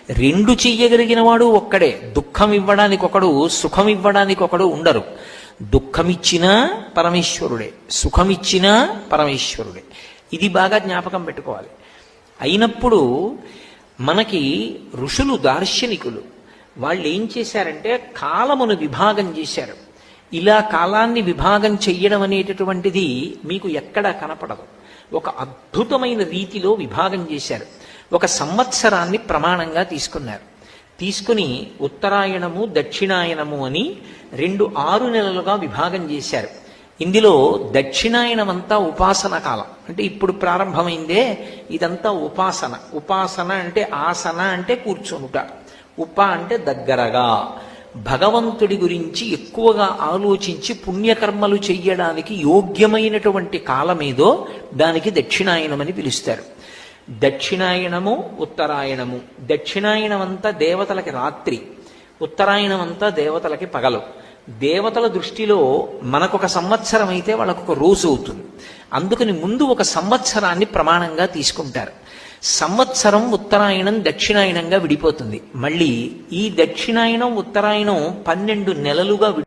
రెండు చెయ్యగలిగిన వాడు ఒక్కడే. దుఃఖం ఇవ్వడానికి ఒకడు, సుఖం ఇవ్వడానికి ఒకడు ఉండరు. దుఃఖమిచ్చినా పరమేశ్వరుడే, సుఖమిచ్చినా పరమేశ్వరుడే. ఇది బాగా జ్ఞాపకం పెట్టుకోవాలి. అయినప్పుడు మనకి ఋషులు, దార్శనికులు వాళ్ళు ఏం చేశారంటే కాలమును విభాగం చేశారు. ఇలా కాలాన్ని విభాగం చెయ్యడం అనేటటువంటిది మీకు ఎక్కడా కనపడదు. ఒక అద్భుతమైన రీతిలో విభాగం చేశారు. ఒక సంవత్సరాన్ని ప్రమాణంగా తీసుకున్నారు. తీసుకుని ఉత్తరాయణము, దక్షిణాయనము అని 2 6 నెలలుగా విభాగం చేశారు. ఇందులో దక్షిణాయనమంతా ఉపాసన కాలం. అంటే ఇప్పుడు ప్రారంభమైందే ఇదంతా ఉపాసన. ఉపాసన అంటే ఆసన అంటే కూర్చొనుట, ఉప అంటే దగ్గరగా, భగవంతుడి గురించి ఎక్కువగా ఆలోచించి పుణ్యకర్మలు చెయ్యడానికి యోగ్యమైనటువంటి కాలమేదో దానికి దక్షిణాయనమని పిలుస్తారు. దక్షిణాయనము, ఉత్తరాయణము. దక్షిణాయనమంతా దేవతలకి రాత్రి, ఉత్తరాయణమంతా దేవతలకి పగలు. దేవతల దృష్టిలో మనకొక సంవత్సరం అయితే వాళ్ళకొక రోజు అవుతుంది. అందుకని ముందు ఒక సంవత్సరాన్ని ప్రమాణంగా తీసుకుంటారు. సంవత్సరం ఉత్తరాయణం, దక్షిణాయనంగా విడిపోతుంది. మళ్ళీ ఈ దక్షిణాయనం, ఉత్తరాయణం 12 నెలలుగా